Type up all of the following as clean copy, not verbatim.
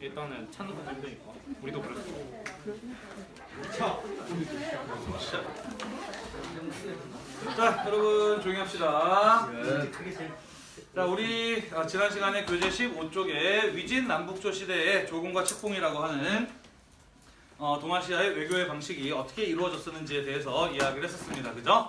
일단은 찾는 건 힘드니까 우리도 그랬어. 자, 여러분 조용히 합시다. 자, 우리 지난 시간에 교재 15쪽에 위진 남북조 시대의 조공과 책봉이라고 하는 동아시아의 외교의 방식이 어떻게 이루어졌었는지에 대해서 이야기를 했었습니다. 그죠?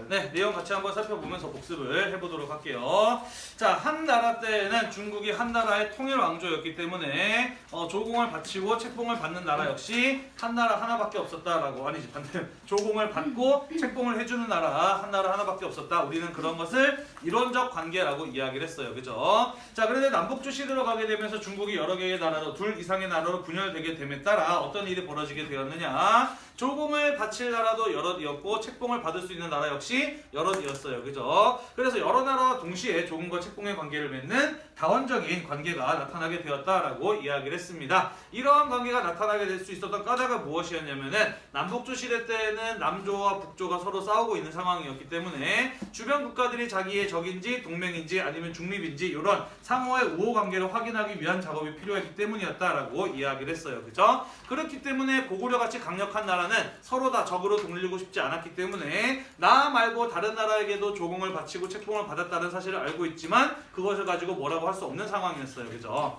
네, 내용 같이 한번 살펴보면서 복습을 해보도록 할게요. 자, 한 나라 때에는 중국이 한 나라의 통일 왕조였기 때문에 조공을 바치고 책봉을 받는 나라 역시 한 나라 하나밖에 없었다라고, 아니지 반대로 조공을 받고 책봉을 해주는 나라 한 나라 하나밖에 없었다. 우리는 그런 것을 이론적 관계라고 이야기를 했어요. 그죠? 자, 그런데 남북조 시대로 가게 되면서 중국이 여러 개의 나라로, 둘 이상의 나라로 분열되게 됨에 따라 어떤 일이 벌어지게 되었느냐? 조공을 바칠 나라도 여럿이었고 책봉을 받을 수 있는 나라 역시 여럿이었어요. 그죠? 그래서 여러 나라와 동시에 조공과 책봉의 관계를 맺는 다원적인 관계가 나타나게 되었다라고 이야기를 했습니다. 이러한 관계가 나타나게 될 수 있었던 까닭은 무엇이었냐면은 남북조 시대 때에는 남조와 북조가 서로 싸우고 있는 상황이었기 때문에 주변 국가들이 자기의 적인지 동맹인지 아니면 중립인지 이런 상호의 우호 관계를 확인하기 위한 작업이 필요했기 때문이었다라고 이야기를 했어요. 그죠? 그렇기 때문에 고구려 같이 강력한 나라는 서로 다 적으로 돌리고 싶지 않았기 때문에 나 말고 다른 나라에게도 조공을 바치고 책봉을 받았다는 사실을 알고 있지만 그것을 가지고 뭐라고 할 수 없는 상황이었어요. 그죠?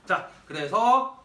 자, 그래서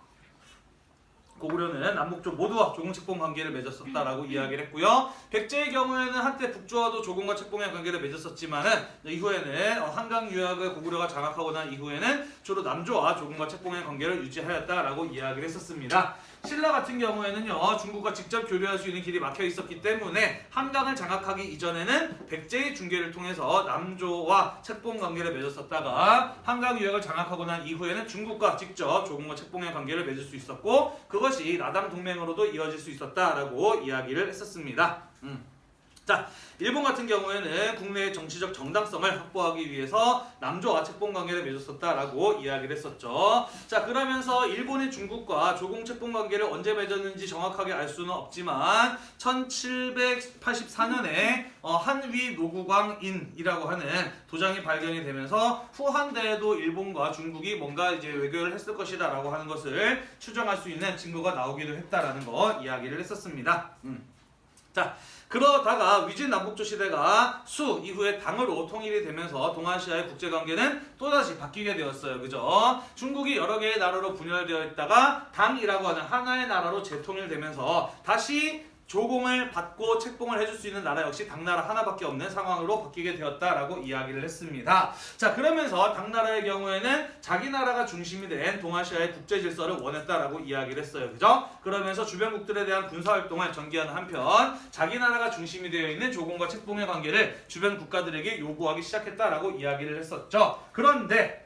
고구려는 남북조 모두와 조공 책봉 관계를 맺었었다라고 이야기를 했고요. 백제의 경우에는 한때 북조와도 조공과 책봉의 관계를 맺었었지만은 이후에는 한강 유역을 고구려가 장악하고 난 이후에는 주로 남조와 조공과 책봉의 관계를 유지하였다라고 이야기를 했었습니다. 신라 같은 경우에는요, 중국과 직접 교류할 수 있는 길이 막혀 있었기 때문에 한강을 장악하기 이전에는 백제의 중개를 통해서 남조와 책봉 관계를 맺었었다가 한강 유역을 장악하고 난 이후에는 중국과 직접 조공과 책봉의 관계를 맺을 수 있었고 그것이 라담 동맹으로도 이어질 수 있었다라고 이야기를 했었습니다. 자, 일본 같은 경우에는 국내의 정치적 정당성을 확보하기 위해서 남조와 책봉 관계를 맺었었다라고 이야기를 했었죠. 자, 그러면서 일본이 중국과 조공 책봉 관계를 언제 맺었는지 정확하게 알 수는 없지만 1784년에 한위 노구광인이라고 하는 도장이 발견이 되면서 후한대에도 일본과 중국이 뭔가 이제 외교를 했을 것이다라고 하는 것을 추정할 수 있는 증거가 나오기도 했다라는 거 이야기를 했었습니다. 자, 그러다가 위진 남북조 시대가 수 이후에 당으로 통일이 되면서 동아시아의 국제관계는 또다시 바뀌게 되었어요. 그죠? 중국이 여러 개의 나라로 분열되어 있다가 당이라고 하는 하나의 나라로 재통일되면서 다시 조공을 받고 책봉을 해줄 수 있는 나라 역시 당나라 하나밖에 없는 상황으로 바뀌게 되었다라고 이야기를 했습니다. 자, 그러면서 당나라의 경우에는 자기 나라가 중심이 된 동아시아의 국제 질서를 원했다라고 이야기를 했어요. 그죠? 그러면서 주변국들에 대한 군사활동을 전개하는 한편 자기 나라가 중심이 되어 있는 조공과 책봉의 관계를 주변 국가들에게 요구하기 시작했다라고 이야기를 했었죠. 그런데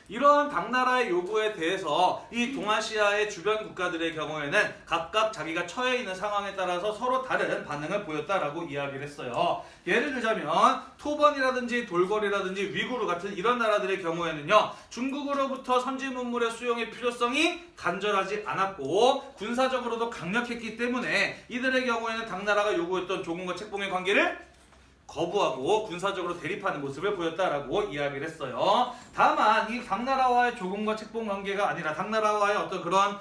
이러한 당나라의 요구에 대해서 이 동아시아의 주변 국가들의 경우에는 각각 자기가 처해 있는 상황에 따라서 서로 다른 반응을 보였다라고 이야기를 했어요. 예를 들자면 토번이라든지 돌거리라든지 위구르 같은 이런 나라들의 경우에는요, 중국으로부터 선진 문물의 수용의 필요성이 간절하지 않았고 군사적으로도 강력했기 때문에 이들의 경우에는 당나라가 요구했던 조공과 책봉의 관계를 거부하고 군사적으로 대립하는 모습을 보였다라고 이야기를 했어요. 다만 이 당나라와의 조공과 책봉 관계가 아니라 당나라와의 어떤 그런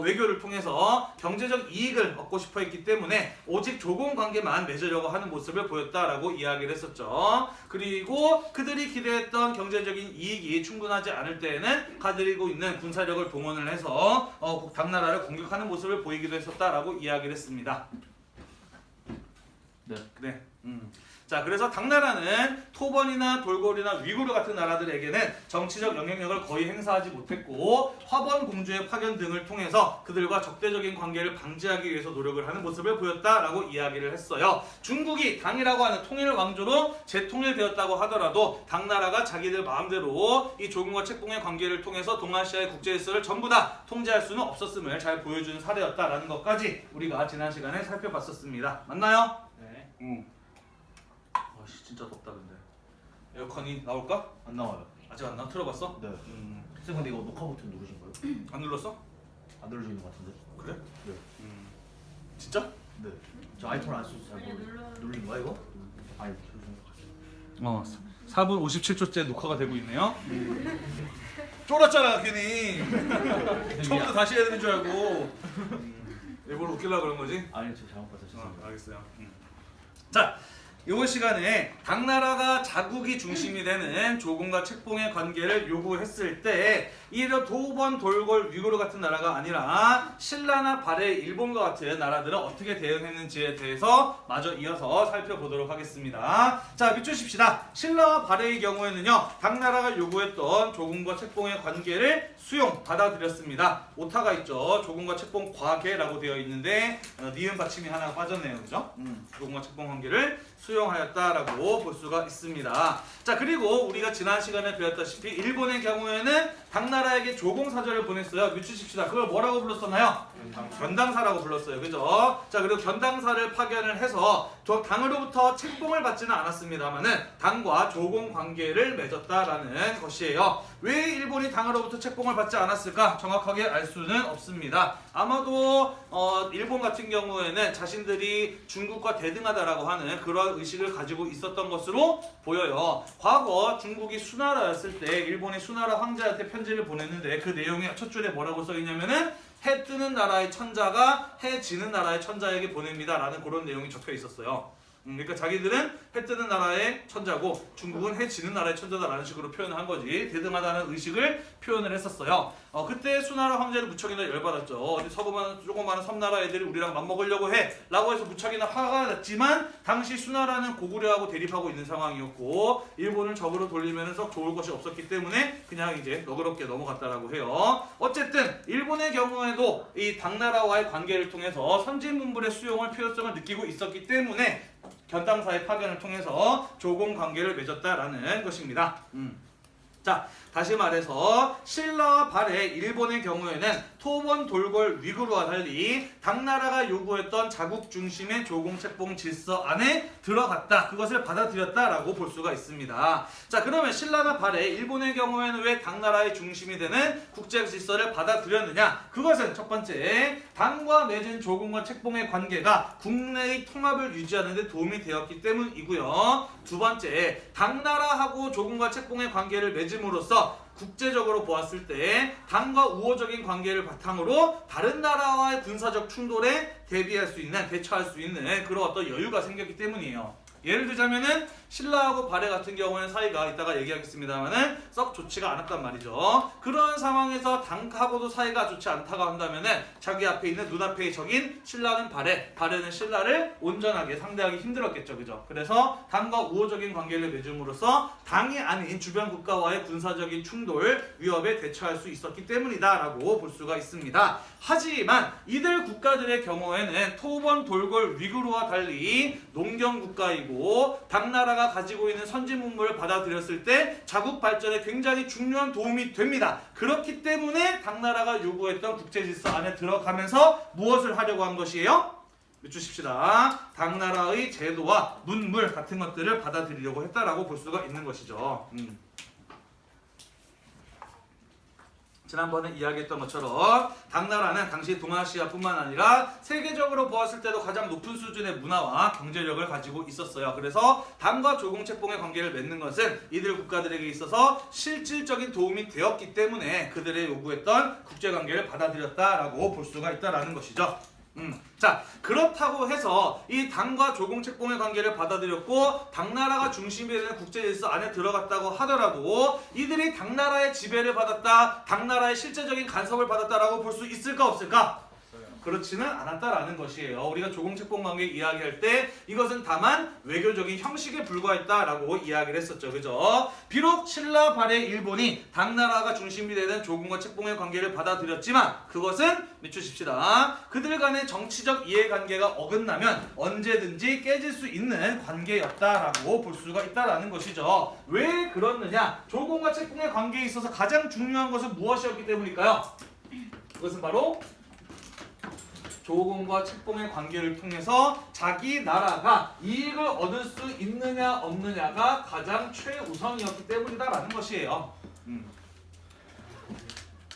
외교를 통해서 경제적 이익을 얻고 싶어 했기 때문에 오직 조공 관계만 맺으려고 하는 모습을 보였다라고 이야기를 했었죠. 그리고 그들이 기대했던 경제적인 이익이 충분하지 않을 때에는 가지고 있는 군사력을 동원을 해서 당나라를 공격하는 모습을 보이기도 했었다라고 이야기를 했습니다. 네. 자, 그래서 당나라는 토번이나 돌고리나 위구르 같은 나라들에게는 정치적 영향력을 거의 행사하지 못했고 화번 공주의 파견 등을 통해서 그들과 적대적인 관계를 방지하기 위해서 노력을 하는 모습을 보였다라고 이야기를 했어요. 중국이 당이라고 하는 통일 왕조로 재통일되었다고 하더라도 당나라가 자기들 마음대로 이 조공과 책봉의 관계를 통해서 동아시아의 국제 질서를 전부 다 통제할 수는 없었음을 잘 보여주는 사례였다라는 것까지 우리가 지난 시간에 살펴봤었습니다. 맞나요? 네. 진짜 덥다. 근데 에어컨이 나올까? 안 나와요. 아직 안 나와? 틀어봤어? 네. 쌤 근데 이거 녹화 버튼 누르신 거예요? 안 눌렀어? 안 누르시는 것 같은데? 그래? 네. 진짜? 네. 저 아이폰 안 써서 잘 모르겠어요. 누르신 거야 이거? 아니 누르신 것 같아요. 4분 57초째 녹화가 되고 있네요. 쫄았잖아 괜히. 처음부터 다시 해야 되는 줄 알고. 일부러 웃기려고 그런 거지? 아니 저 잘못 봤어요. 죄송합니다. 알겠어요. 자, 이번 시간에 당나라가 자국이 중심이 되는 조공과 책봉의 관계를 요구했을 때 이런 도번, 돌골, 위구르 같은 나라가 아니라 신라나 발해, 일본과 같은 나라들은 어떻게 대응했는지에 대해서 마저 이어서 살펴보도록 하겠습니다. 자, 밑주십시다. 신라와 발해의 경우에는요, 당나라가 요구했던 조공과 책봉의 관계를 수용, 받아들였습니다. 오타가 있죠. 조공과 책봉 과계라고 되어 있는데 니은 받침이 하나 빠졌네요. 그죠? 조공과 책봉 관계를 수용하였다라고 볼 수가 있습니다. 자, 그리고 우리가 지난 시간에 배웠다시피 일본의 경우에는 당나라에게 조공사절을 보냈어요. 밑주십시다. 그걸 뭐라고 불렀었나요? 견당사라고 불렀어요. 그죠? 자, 그리고 견당사를 파견을 해서 당으로부터 책봉을 받지는 않았습니다만은 당과 조공 관계를 맺었다라는 것이에요. 왜 일본이 당으로부터 책봉을 받지 않았을까? 정확하게 알 수는 없습니다. 아마도 일본 같은 경우에는 자신들이 중국과 대등하다라고 하는 그러한 의식을 가지고 있었던 것으로 보여요. 과거 중국이 수나라였을 때 일본이 수나라 황제한테 편지를 보냈는데 그 내용에 첫 줄에 뭐라고 써있냐면은 해 뜨는 나라의 천자가 해 지는 나라의 천자에게 보냅니다 라는 그런 내용이 적혀 있었어요. 그러니까 자기들은 해 뜨는 나라의 천자고 중국은 해 지는 나라의 천자다라는 식으로 표현을 한 거지. 대등하다는 의식을 표현을 했었어요. 그때 수나라 황제는 무척이나 열받았죠. 어디 조그마한 섬나라 애들이 우리랑 맞먹으려고 해 라고 해서 무척이나 화가 났지만 당시 수나라는 고구려하고 대립하고 있는 상황이었고 일본을 적으로 돌리면 썩 좋을 것이 없었기 때문에 그냥 이제 너그럽게 넘어갔다라고 해요. 어쨌든 일본의 경우에도 이 당나라와의 관계를 통해서 선진문물의 수용을 필요성을 느끼고 있었기 때문에 견당사의 파견을 통해서 조공 관계를 맺었다라는 것입니다. 자, 다시 말해서 신라와 발해, 일본의 경우에는 토번, 돌골, 위구르와 달리 당나라가 요구했던 자국 중심의 조공, 책봉 질서 안에 들어갔다. 그것을 받아들였다라고 볼 수가 있습니다. 자, 그러면 신라나 발해, 일본의 경우에는 왜 당나라의 중심이 되는 국제 질서를 받아들였느냐? 그것은 첫 번째, 당과 맺은 조공과 책봉의 관계가 국내의 통합을 유지하는 데 도움이 되었기 때문이고요. 두 번째, 당나라하고 조공과 책봉의 관계를 맺음으로써 국제적으로 보았을 때 당과 우호적인 관계를 바탕으로 다른 나라와의 군사적 충돌에 대비할 수 있는, 대처할 수 있는 그런 어떤 여유가 생겼기 때문이에요. 예를 들자면은 신라하고 발해 같은 경우에는 사이가 이따가 얘기하겠습니다만은 썩 좋지가 않았단 말이죠. 그런 상황에서 당하고도 사이가 좋지 않다고 한다면은 자기 앞에 있는 눈앞의 적인 신라는 발해, 발해는 신라를 온전하게 상대하기 힘들었겠죠. 그죠? 그래서 당과 우호적인 관계를 맺음으로써 당이 아닌 주변 국가와의 군사적인 충돌, 위협에 대처할 수 있었기 때문이다 라고 볼 수가 있습니다. 하지만 이들 국가들의 경우에는 토번, 돌골, 위구르와 달리 농경 국가이고 당나라가 가지고 있는 선진문물을 받아들였을 때 자국 발전에 굉장히 중요한 도움이 됩니다. 그렇기 때문에 당나라가 요구했던 국제질서 안에 들어가면서 무엇을 하려고 한 것이에요? 주십시다. 당나라의 제도와 문물 같은 것들을 받아들이려고 했다라고 볼 수가 있는 것이죠. 지난번에 이야기했던 것처럼 당나라는 당시 동아시아뿐만 아니라 세계적으로 보았을 때도 가장 높은 수준의 문화와 경제력을 가지고 있었어요. 그래서 당과 조공책봉의 관계를 맺는 것은 이들 국가들에게 있어서 실질적인 도움이 되었기 때문에 그들의 요구했던 국제관계를 받아들였다라고 볼 수가 있다라는 것이죠. 자, 그렇다고 해서 이 당과 조공책봉의 관계를 받아들였고 당나라가 중심이 되는 국제질서 안에 들어갔다고 하더라도 이들이 당나라의 지배를 받았다, 당나라의 실제적인 간섭을 받았다라고 볼 수 있을까 없을까? 그렇지는 않았다라는 것이에요. 우리가 조공책봉 관계 이야기할 때 이것은 다만 외교적인 형식에 불과했다라고 이야기를 했었죠. 그죠? 비록 신라 발해 일본이 당나라가 중심이 되는 조공과 책봉의 관계를 받아들였지만 그것은 밑주십시다. 그들 간의 정치적 이해관계가 어긋나면 언제든지 깨질 수 있는 관계였다라고 볼 수가 있다라는 것이죠. 왜 그렇느냐? 조공과 책봉의 관계에 있어서 가장 중요한 것은 무엇이었기 때문일까요? 그것은 바로 조공과 책봉의 관계를 통해서 자기 나라가 이익을 얻을 수 있느냐 없느냐가 가장 최우선이었기 때문이다라는 것이에요.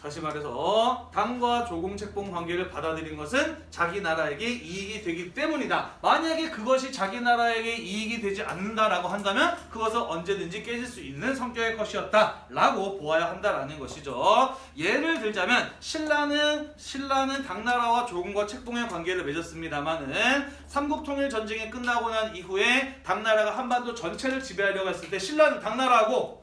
다시 말해서 당과 조공책봉 관계를 받아들인 것은 자기 나라에게 이익이 되기 때문이다. 만약에 그것이 자기 나라에게 이익이 되지 않는다라고 한다면 그것은 언제든지 깨질 수 있는 성격의 것이었다 라고 보아야 한다라는 것이죠. 예를 들자면 신라는 당나라와 조공과 책봉의 관계를 맺었습니다만은 삼국통일 전쟁이 끝나고 난 이후에 당나라가 한반도 전체를 지배하려고 했을 때 신라는 당나라하고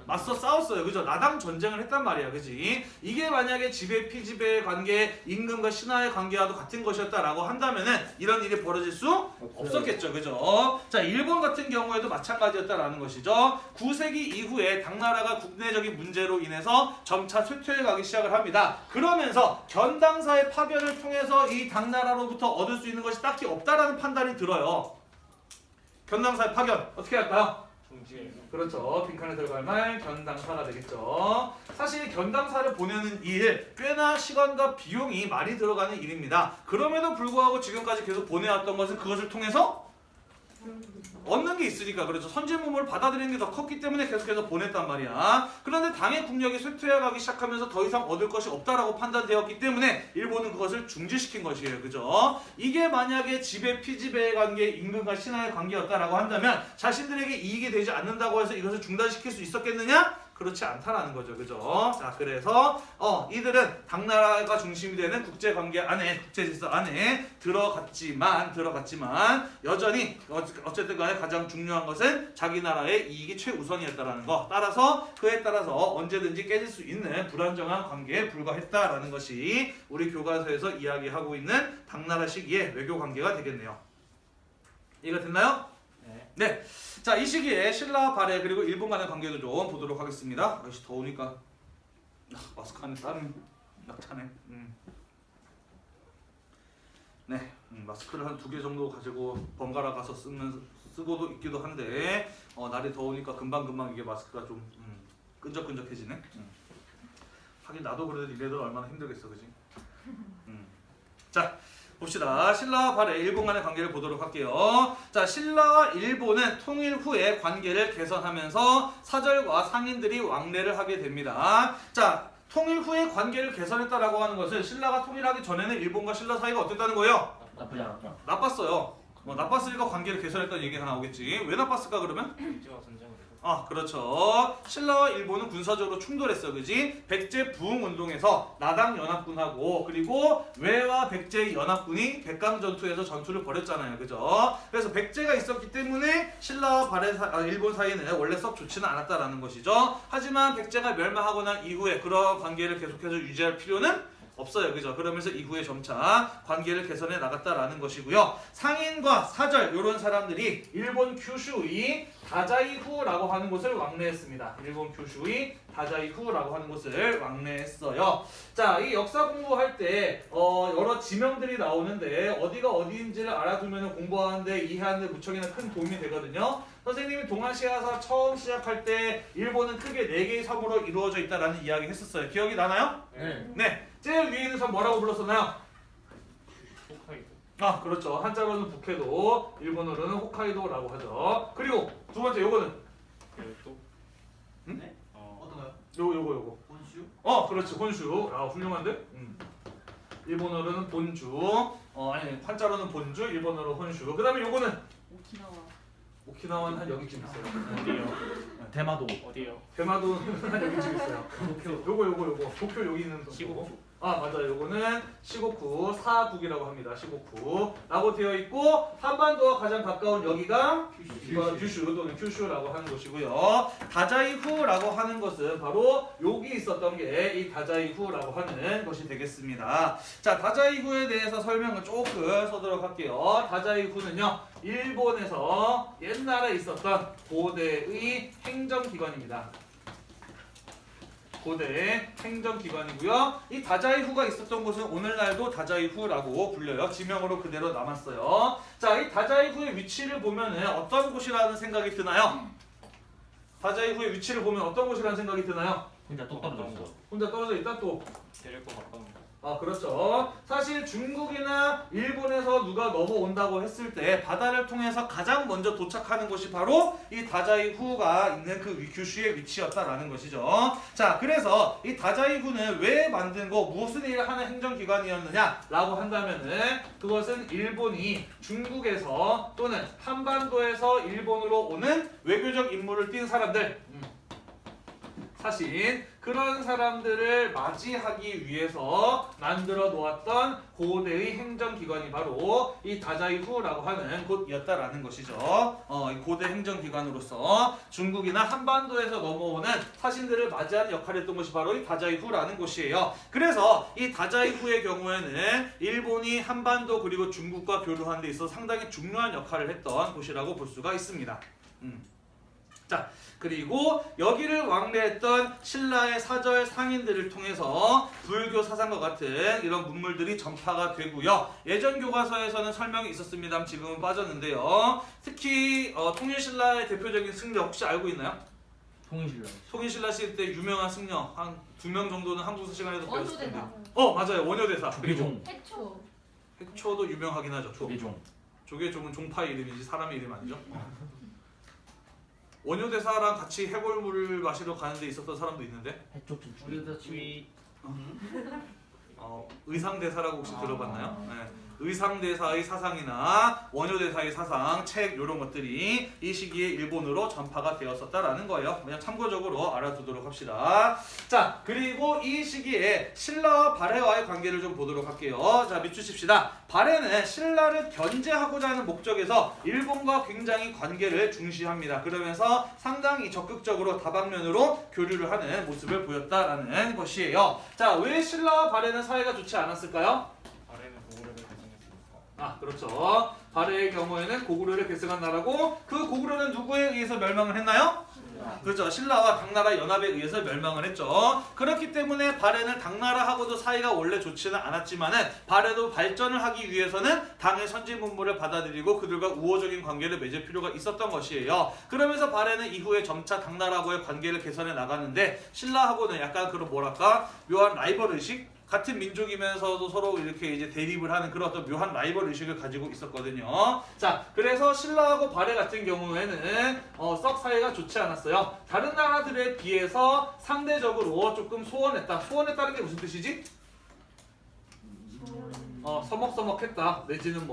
맞서 싸웠어요. 그죠? 나당 전쟁을 했단 말이야. 그지? 이게 만약에 지배 피지배의 관계, 임금과 신하의 관계와도 같은 것이었다라고 한다면은 이런 일이 벌어질 수 없었겠죠. 그죠? 자, 일본 같은 경우에도 마찬가지였다라는 것이죠. 9세기 이후에 당나라가 국내적인 문제로 인해서 점차 쇠퇴해 가기 시작을 합니다. 그러면서 견당사의 파견을 통해서 이 당나라로부터 얻을 수 있는 것이 딱히 없다라는 판단이 들어요. 견당사의 파견 어떻게 할까요? 그렇죠. 빈칸에 들어갈 말 견당사가 되겠죠. 사실 견당사를 보내는 일 꽤나 시간과 비용이 많이 들어가는 일입니다. 그럼에도 불구하고 지금까지 계속 보내왔던 것은 그것을 통해서 얻는 게 있으니까 그렇죠. 선진문물을 받아들이는 게 더 컸기 때문에 계속해서 보냈단 말이야. 그런데 당의 국력이 쇠퇴해가기 시작하면서 더 이상 얻을 것이 없다라고 판단되었기 때문에 일본은 그것을 중지시킨 것이에요. 그죠? 이게 만약에 지배 피지배의 관계, 임금과 신하의 관계였다라고 한다면 자신들에게 이익이 되지 않는다고 해서 이것을 중단시킬 수 있었겠느냐? 그렇지 않다라는 거죠. 그죠? 자, 그래서 이들은 당나라가 중심이 되는 국제관계 안에, 국제질서 안에 들어갔지만 여전히 어쨌든 간에 가장 중요한 것은 자기 나라의 이익이 최우선이었다라는 거. 따라서 그에 따라서 언제든지 깨질 수 있는 불안정한 관계에 불과했다라는 것이 우리 교과서에서 이야기하고 있는 당나라 시기의 외교 관계가 되겠네요. 이해가 됐나요? 네. 자, 이 시기에 신라와 발해 그리고 일본 간의 관계도 좀 보도록 하겠습니다. 역시 더우니까 마스크 안에 땀이 낙차네. 네, 마스크를 한 2개 정도 가지고 번갈아 가서 쓰고도 있기도 한데 날이 더우니까 금방 이게 마스크가 좀 끈적끈적해지네. 하긴 나도 그래도 이래도 얼마나 힘들겠어, 그지? 자. 봅시다. 신라와 발해 일본 간의 관계를 보도록 할게요. 자, 신라와 일본은 통일 후에 관계를 개선하면서 사절과 상인들이 왕래를 하게 됩니다. 자, 통일 후에 관계를 개선했다라고 하는 것은 신라가 통일하기 전에는 일본과 신라 사이가 어땠다는 거예요? 나쁘지 않았다. 나빴어요. 나빴으니까 관계를 개선했다는 얘기가 나오겠지. 왜 나빴을까 그러면? 백제와 전쟁을 해서. 그렇죠. 신라와 일본은 군사적으로 충돌했어, 그지? 백제 부흥운동에서 나당 연합군하고 그리고 외와 백제의 연합군이 백강전투에서 전투를 벌였잖아요, 그죠? 그래서 백제가 있었기 때문에 신라와 일본 사이는 원래 썩 좋지는 않았다라는 것이죠. 하지만 백제가 멸망하고 난 이후에 그런 관계를 계속해서 유지할 필요는 없어요. 그죠? 그러면서 이후에 점차 관계를 개선해 나갔다라는 것이고요. 상인과 사절 이런 사람들이 일본 큐슈의 다자이후라고 하는 곳을 왕래했습니다. 일본 큐슈의 다자이후라고 하는 곳을 왕래했어요. 자, 이 역사 공부할 때 여러 지명들이 나오는데 어디가 어디인지를 알아두면 공부하는데 이해하는 데 무척이나 큰 도움이 되거든요. 선생님이 동아시아사 처음 시작할 때 일본은 크게 4개의 섬으로 이루어져 있다라는 이야기 했었어요. 기억이 나나요? 네. 제일 위에 있는 섬 뭐라고 불렀었나요? 홋카이도. 그렇죠. 한자로는 북해도, 일본어로는 홋카이도라고 하죠. 그리고 두 번째 요거는 또. 응? 어떤가요? 요거. 본슈? 그렇지. 본슈. 훌륭한데? 일본어로는 본주. 한자로는 본주, 일본어로 혼슈. 그다음에 요거는 오키나와는 한 여기쯤 있어요. 어디요? 대마도. 어디요? 대마도는 한 여기쯤 있어요. 요거. 도쿄 여기 있는 시고쿠. 맞아요. 요거는 시고쿠 사국이라고 합니다. 시고쿠라고 되어 있고 한반도와 가장 가까운 여기가 규슈 또는 큐슈라고 하는 곳이고요. 다자이후라고 하는 것은 바로 여기 있었던 게 이 다자이후라고 하는 것이 되겠습니다. 자, 다자이후에 대해서 설명을 조금 서도록 할게요. 다자이후는요, 일본에서 옛날에 있었던 고대의 행정기관입니다. 고대의 행정기관이고요. 이 다자이후가 있었던 곳은 오늘날도 다자이후라고 불려요. 지명으로 그대로 남았어요. 자, 이 다자이후의 위치를 보면은 어떤 곳이라는 생각이 드나요? 다자이후의 위치를 보면 어떤 곳이라는 생각이 드나요? 혼자 똑 떨어져 있어. 혼자 떨어져 있다 또. 데릴 것 가까운 거. 그렇죠. 사실 중국이나 일본에서 누가 넘어온다고 했을 때 바다를 통해서 가장 먼저 도착하는 곳이 바로 이 다자이후가 있는 그 규슈의 위치였다라는 것이죠. 자, 그래서 이 다자이후는 왜 만든 거, 무슨 일을 하는 행정기관이었느냐라고 한다면은 그것은 일본이 중국에서 또는 한반도에서 일본으로 오는 외교적 임무를 띈 사람들, 사실 그런 사람들을 맞이하기 위해서 만들어 놓았던 고대의 행정기관이 바로 이 다자이후라고 하는 곳이었다라는 것이죠. 이 고대 행정기관으로서 중국이나 한반도에서 넘어오는 사신들을 맞이하는 역할을 했던 것이 바로 이 다자이후라는 곳이에요. 그래서 이 다자이후의 경우에는 일본이 한반도 그리고 중국과 교류하는 데 있어서 상당히 중요한 역할을 했던 곳이라고 볼 수가 있습니다. 자, 그리고 여기를 왕래했던 신라의 사절 상인들을 통해서 불교 사상과 같은 이런 문물들이 전파가 되고요. 예전 교과서에서는 설명이 있었습니다. 지금은 빠졌는데요. 특히 통일신라의 대표적인 승려 혹시 알고 있나요? 통일신라. 통일신라 시대 때 유명한 승려 한 2명 정도는 한국사 시간에도 배웠을 텐데. 원효대사. 맞아요. 원효대사. 조계종. 해초. 핵초도 유명하긴 하죠. 조계종. 조계종은 종파의 이름이지 사람의 이름 아니죠? 원효대사랑 같이 해골물을 마시러 가는 데 있었던 사람도 있는데 해초춘. 주의. 의상대사라고 혹시 들어봤나요? 네. 의상대사의 사상이나 원효대사의 사상, 책 이런 것들이 이 시기에 일본으로 전파가 되었었다라는 거예요. 그냥 참고적으로 알아두도록 합시다. 자, 그리고 이 시기에 신라와 발해와의 관계를 좀 보도록 할게요. 자, 밑주십시다. 발해는 신라를 견제하고자 하는 목적에서 일본과 굉장히 관계를 중시합니다. 그러면서 상당히 적극적으로 다방면으로 교류를 하는 모습을 보였다라는 것이에요. 자, 왜 신라와 발해는 사이가 좋지 않았을까요? 아래는 고구려를 배정했으니까. 그렇죠. 발해의 경우에는 고구려를 계승한 나라고, 그 고구려는 누구에 의해서 멸망을 했나요? 그렇죠. 신라와 당나라 연합에 의해서 멸망을 했죠. 그렇기 때문에 발해는 당나라하고도 사이가 원래 좋지는 않았지만은 발해도 발전을 하기 위해서는 당의 선진 문물을 받아들이고 그들과 우호적인 관계를 맺을 필요가 있었던 것이에요. 그러면서 발해는 이후에 점차 당나라하고의 관계를 개선해 나가는데 신라하고는 약간 그런 뭐랄까 묘한 라이벌 의식? 같은 민족이면서도 서로 이렇게 이제 대립을 하는 그런 어떤 묘한 라이벌 의식을 가지고 있었거든요. 자, 그래서 신라하고 발해 같은 경우에는 썩 사이가 좋지 않았어요. 다른 나라들에 비해서 상대적으로 조금 소원했다. 소원했다는 게 무슨 뜻이지? 서먹서먹했다 내지는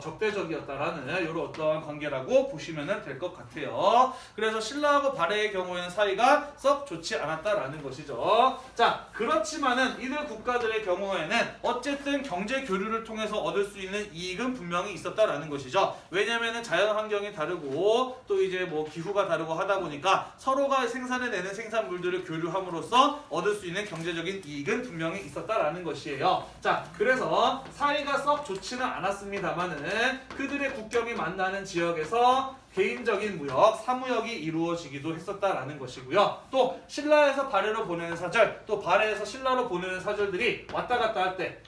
적대적이었다라는 이런 어떠한 관계라고 보시면 될 것 같아요. 그래서 신라하고 발해의 경우에는 사이가 썩 좋지 않았다라는 것이죠. 자, 그렇지만은 이들 국가들의 경우에는 어쨌든 경제 교류를 통해서 얻을 수 있는 이익은 분명히 있었다라는 것이죠. 왜냐면은 자연 환경이 다르고 또 이제 기후가 다르고 하다 보니까 서로가 생산해내는 생산물들을 교류함으로써 얻을 수 있는 경제적인 이익은 분명히 있었다라는 것이에요. 자, 그래서 사이가 썩 좋지는 않았습니다만은 그들의 국경이 만나는 지역에서 개인적인 무역, 사무역이 이루어지기도 했었다라는 것이고요. 또 신라에서 발해로 보내는 사절, 또 발해에서 신라로 보내는 사절들이 왔다 갔다 할 때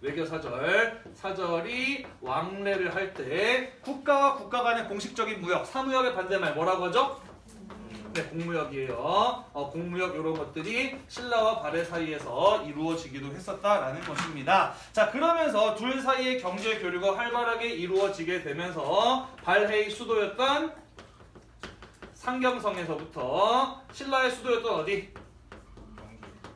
외교 사절이 왕래를 할 때 국가와 국가 간의 공식적인 무역, 사무역의 반대말 뭐라고 하죠? 네, 공무역이에요. 공무역 이런 것들이 신라와 발해 사이에서 이루어지기도 했었다라는 것입니다. 자, 그러면서 둘 사이의 경제 교류가 활발하게 이루어지게 되면서 발해의 수도였던 상경성에서부터 신라의 수도였던 어디?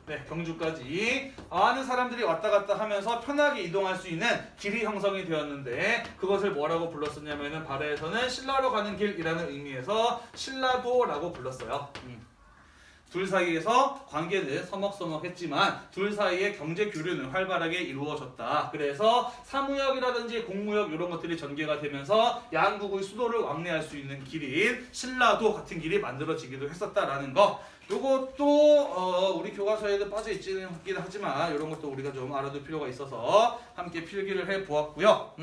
네, 경주까지 많은 사람들이 왔다 갔다 하면서 편하게 이동할 수 있는 길이 형성이 되었는데 그것을 뭐라고 불렀었냐면은 발해에서는 신라로 가는 길이라는 의미에서 신라도라고 불렀어요. 둘 사이에서 관계는 서먹서먹했지만 둘 사이의 경제 교류는 활발하게 이루어졌다. 그래서 사무역이라든지 공무역 이런 것들이 전개가 되면서 양국의 수도를 왕래할 수 있는 길인 신라도 같은 길이 만들어지기도 했었다라는 거. 요것도 우리 교과서에도 빠져 있지는 하지만 이런 것도 우리가 좀 알아둘 필요가 있어서 함께 필기를 해 보았고요.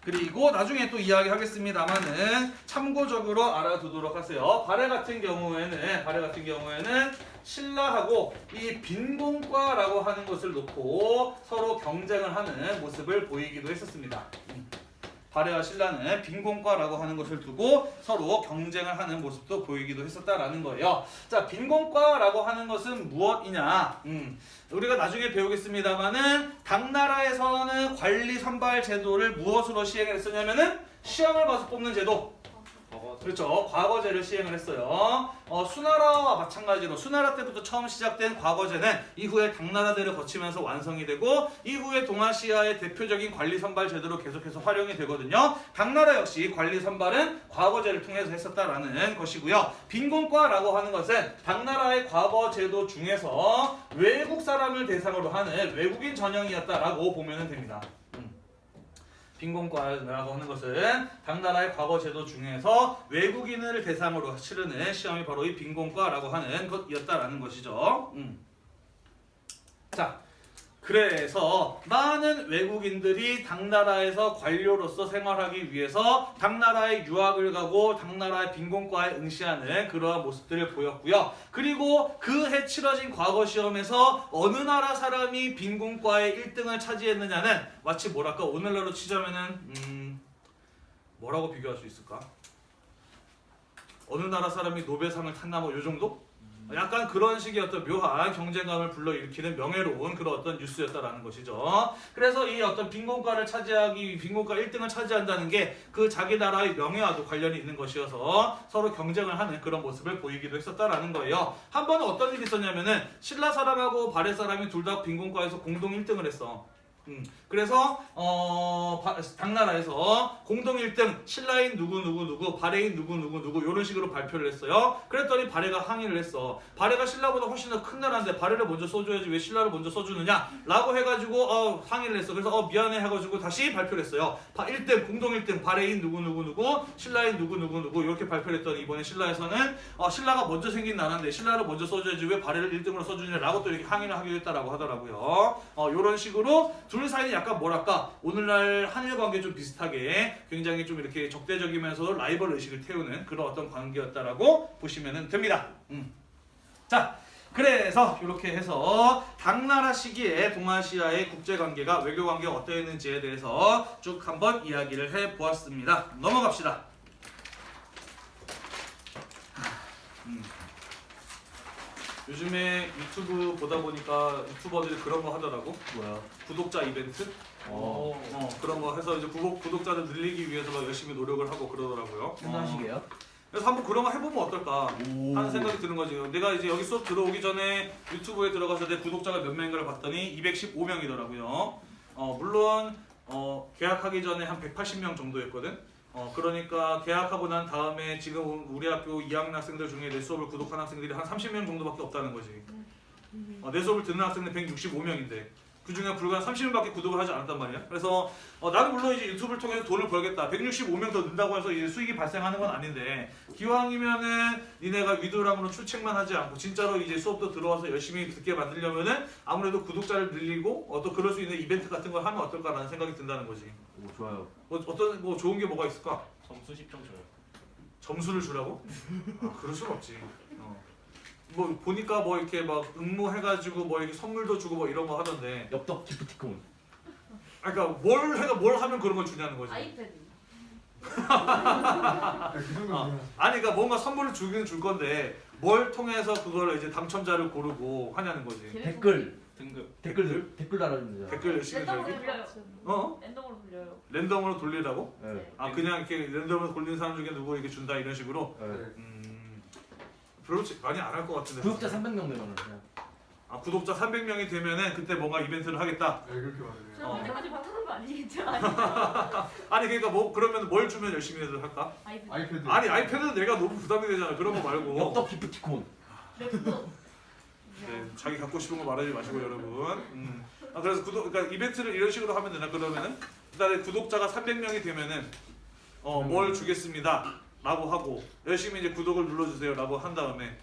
그리고 나중에 또 이야기하겠습니다만은 참고적으로 알아두도록 하세요. 발해 같은 경우에는 신라하고 이 빈공과라고 하는 것을 놓고 서로 경쟁을 하는 모습을 보이기도 했었습니다. 발해와 신라는 빈곤과라고 하는 것을 두고 서로 경쟁을 하는 모습도 보이기도 했었다라는 거예요. 자, 빈곤과라고 하는 것은 무엇이냐? 우리가 나중에 배우겠습니다만은 당나라에서는 관리 선발 제도를 무엇으로 시행을 했었냐면은 시험을 봐서 뽑는 제도. 그렇죠. 과거제를 시행을 했어요. 수나라와 마찬가지로 수나라 때부터 처음 시작된 과거제는 이후에 당나라대를 거치면서 완성이 되고 이후에 동아시아의 대표적인 관리 선발 제도로 계속해서 활용이 되거든요. 당나라 역시 관리 선발은 과거제를 통해서 했었다라는 것이고요. 빈곤과라고 하는 것은 당나라의 과거 제도 중에서 외국 사람을 대상으로 하는 외국인 전형이었다라고 보면 됩니다. 빈곤과라고 하는 것은 당나라의 과거 제도 중에서 외국인을 대상으로 치르는 시험이 바로 이 빈곤과라고 하는 것이었다라는 것이죠. 자, 그래서 많은 외국인들이 당나라에서 관료로서 생활하기 위해서 당나라에 유학을 가고 당나라의 빈곤과에 응시하는 그러한 모습들을 보였고요. 그리고 그 해 치러진 과거 시험에서 어느 나라 사람이 빈곤과에 1등을 차지했느냐는 마치 뭐랄까 오늘날로 치자면은 뭐라고 비교할 수 있을까? 어느 나라 사람이 노벨상을 탔나 뭐 요 정도? 약간 그런 식의 어떤 묘한 경쟁감을 불러일으키는 명예로운 그런 어떤 뉴스였다라는 것이죠. 그래서 이 어떤 빈곤과 1등을 차지한다는 게 그 자기 나라의 명예와도 관련이 있는 것이어서 서로 경쟁을 하는 그런 모습을 보이기도 했었다라는 거예요. 한 번은 어떤 일이 있었냐면은 신라 사람하고 발해 사람이 둘 다 빈곤과에서 공동 1등을 했어. 그래서 당나라에서 공동 1등 신라인 누구 발해인 누구 이런 식으로 발표를 했어요. 그랬더니 발해가 항의를 했어. 발해가 신라보다 훨씬 더 큰 나라인데 발해를 먼저 써줘야지 왜 신라를 먼저 써주느냐 라고 해가지고 항의를 했어. 그래서 미안해 해가지고 다시 발표를 했어요. 1등 공동 1등 발해인 누구 신라인 누구 이렇게 발표를 했더니 이번에 신라에서는 신라가 먼저 생긴 나라인데 신라를 먼저 써줘야지 왜 발해를 1등으로 써주느냐라고 또 이렇게 항의를 하기로 했다라고 하더라고요. 이런 식으로 둘 사이는 약간 뭐랄까 오늘날 한일 관계 좀 비슷하게 굉장히 좀 이렇게 적대적이면서 라이벌 의식을 태우는 그런 어떤 관계였다라고 보시면 됩니다. 자, 그래서 이렇게 해서 당나라 시기에 동아시아의 국제 관계가 외교 관계가 어떠했는지에 대해서 쭉 한번 이야기를 해 보았습니다. 넘어갑시다. 요즘에 유튜브 보다 보니까 유튜버들이 그런 거 하더라고. 뭐야? 구독자 이벤트? 그런 거 해서 이제 구독자들 늘리기 위해서 막 열심히 노력을 하고 그러더라고요. 하시게요? 그래서 한번 그런 거 해보면 어떨까 하는 생각이 드는 거지. 내가 이제 여기 수업 들어오기 전에 유튜브에 들어가서 내 구독자가 몇 명인가를 봤더니 215명이더라고요. 물론 계약하기 전에 한 180명 정도였거든. 그러니까 계약하고 난 다음에 지금 우리 학교 2학년 학생들 중에 내 수업을 구독한 학생들이 한 30명 정도밖에 없다는 거지. 내 수업을 듣는 학생들 165명인데 그 중에 불과 30명밖에 구독을 하지 않았단 말이야. 그래서 나는 물론 이제 유튜브를 통해서 돈을 벌겠다. 165명 더 는다고 해서 이제 수익이 발생하는 건 아닌데 기왕이면은 니네가 위드람으로 출첵만 하지 않고 진짜로 이제 수업도 들어와서 열심히 듣게 만들려면은 아무래도 구독자를 늘리고 또 그럴 수 있는 이벤트 같은 걸 하면 어떨까라는 생각이 든다는 거지. 오, 좋아요. 어떤 좋은 게 뭐가 있을까? 점수 10점 줘요. 점수를 주라고? 그럴 순 없지. 뭐 보니까 뭐 이렇게 막 응모해가지고 뭐 이렇게 선물도 주고 뭐 이런 거 하던데. 엽떡 기프티콘. 그러니까 뭘 하면 그런 걸 주냐는 거지. 아이패드. 아니 그러니까 뭔가 선물을 주긴 줄 건데 뭘 통해서 그걸 이제 당첨자를 고르고 하냐는 거지. 댓글. 등급. 댓글 달아주면 되죠. 댓글 열심히 랜덤으로 달기. 돌려요. 랜덤으로 돌려요. 랜덤으로 돌리라고? 네. 그냥 이렇게 랜덤으로 돌리는 사람 중에 누구 이렇게 준다 이런 식으로. 네. 별로 많이 안 할 것 같은데. 구독자 300명 되면은 그냥. 구독자 300명이 되면은 그때 뭔가 이벤트를 하겠다. 네, 그렇게 말해요. 그럼 그때까지 바꾸는 거 아니겠죠? 아니 그러니까 뭐 그러면 뭘 주면 열심히 해서 할까? 아이패드. 아이패드. 아니 아이패드는 내가 너무 부담이 되잖아. 그런 거 말고. 엽떡 기프티콘. 랩도. 네, 자기 갖고 싶은 거 말하지 마시고 여러분. 그래서 그러니까 이벤트를 이런 식으로 하면 되나 그러면은 일단 구독자가 300명이 되면은 뭘 주겠습니다. 라고 하고 열심히 이제 구독을 눌러주세요. 라고 한 다음에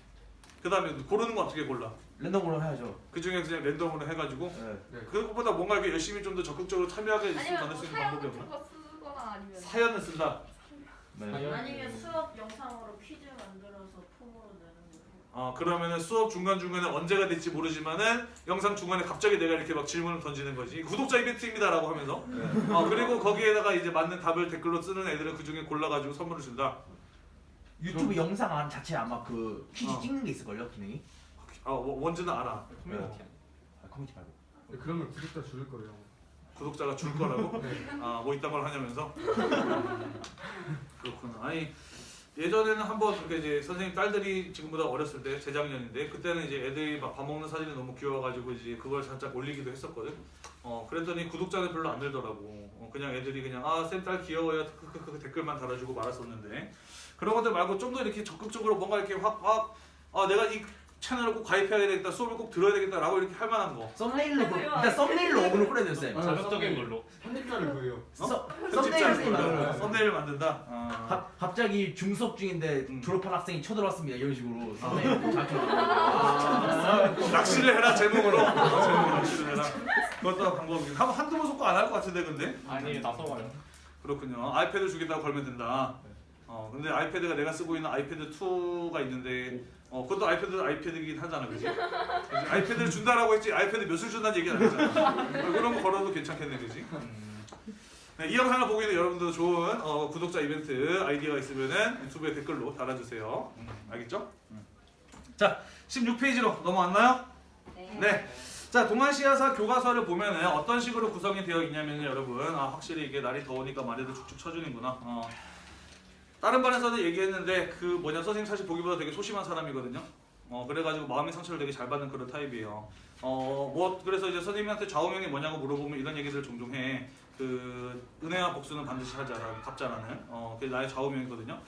그 다음에 고르는 거 어떻게 골라? 랜덤으로 해야죠. 그 중에 그냥 랜덤으로 해가지고 네. 그것보다 뭔가 이렇게 열심히 좀 더 적극적으로 참여하게 아니면 만들 뭐 수 있는 사연 방법이 같은 없나? 거 쓰거나 아니면 사연을 쓴다. 네. 아니면 수업 영상으로 퀴즈 만들어서 폼으로 내는 그러면은 수업 중간중간에 언제가 될지 모르지만은 영상 중간에 갑자기 내가 이렇게 막 질문을 던지는 거지. 구독자 이벤트입니다라고 하면서. 그리고 거기에다가 이제 맞는 답을 댓글로 쓰는 애들은 그 중에 골라가지고 선물을 준다. 유튜브 영상 안 자체에 아마 그 퀴즈 어. 찍는 게 있을걸요 기능이? 원즈는 알아. 커뮤니티. 커뮤니티 말고. 그러면 구독자 줄일 거예요. 구독자가 줄 거라고? 네. 뭐 이딴 걸 하냐면서? 그렇구나. 아니 예전에는 한번 그렇게 이제 선생님 딸들이 지금보다 어렸을 때 재작년인데 그때는 이제 애들이 막 밥 먹는 사진이 너무 귀여워가지고 이제 그걸 살짝 올리기도 했었거든. 그랬더니 구독자는 별로 안 늘더라고. 그냥 애들이 그냥 쌤 딸 귀여워요 그 댓글만 달아주고 말았었는데 그런 것들 말고 좀 더 이렇게 적극적으로 뭔가 이렇게 확 내가 이 채널을 꼭 가입해야 되겠다, 수업을 꼭 들어야 되겠다라고 이렇게 할 만한 거. 썸네일로 일단 썸네일로 어그로 끌어야 돼요 쌤. 자극적인 걸로. 편집자를 구해요. 썸네일 쌤 만들어요. 썸네일을 만든다. 갑자기 중수업 중인데 졸업한 학생이 쳐들어왔습니다 이런 식으로 썸네일 자주 낚시를 해라 제목으로. 제목으로 낚시를 해라. 그것도 방법이긴. 한두 번 속고 안 할 것 같은데 근데. 아니 나서봐요. 그렇군요. 아이패드 주겠다고 걸면 된다. 근데 아이패드가 내가 쓰고 있는 아이패드 2가 있는데 그것도 아이패드이긴 하잖아, 그지? 아이패드를 준다라고 했지 아이패드 몇을 준다는 얘기는 안 했잖아. 그런 거 걸어도 괜찮겠네, 그지? 네, 이 영상을 보고 있는 여러분들도 좋은 구독자 이벤트 아이디어가 있으면은 유튜브에 댓글로 달아주세요. 알겠죠? 자, 16페이지로 넘어왔나요? 네. 자, 동아시아사 교과서를 보면은 어떤 식으로 구성이 되어 있냐면요, 여러분. 확실히 이게 날이 더우니까 말에도 축축 쳐주는구나. 다른 반에서는 얘기했는데 선생님 사실 보기보다 되게 소심한 사람이거든요. 그래가지고 마음의 상처를 되게 잘 받는 그런 타입이에요. 그래서 이제 선생님한테 좌우명이 뭐냐고 물어보면 이런 얘기들을 종종 해. 은혜와 복수는 반드시 하자라는 갑자라는 그게 나의 좌우명이거든요.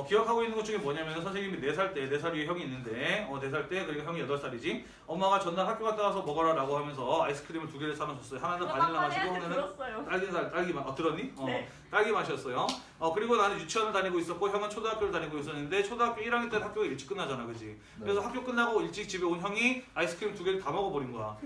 기억하고 있는 것 중에 뭐냐면 선생님이 4살 때, 4살 위에 형이 있는데 4살 때 그리고 형이 8살이지 엄마가 전날 학교 갔다 와서 먹어라 라고 하면서 아이스크림을 2개를 사놓으셨어요. 하나는 바닐라 맛이고 하나는 딸기 맛. 들었니? 네. 딸기 맛이었어요. 그리고 나는 유치원을 다니고 있었고 형은 초등학교를 다니고 있었는데 초등학교 1학년 때는 학교가 일찍 끝나잖아, 그지? 그래서 학교 끝나고 일찍 집에 온 형이 아이스크림 2개를 다 먹어버린 거야.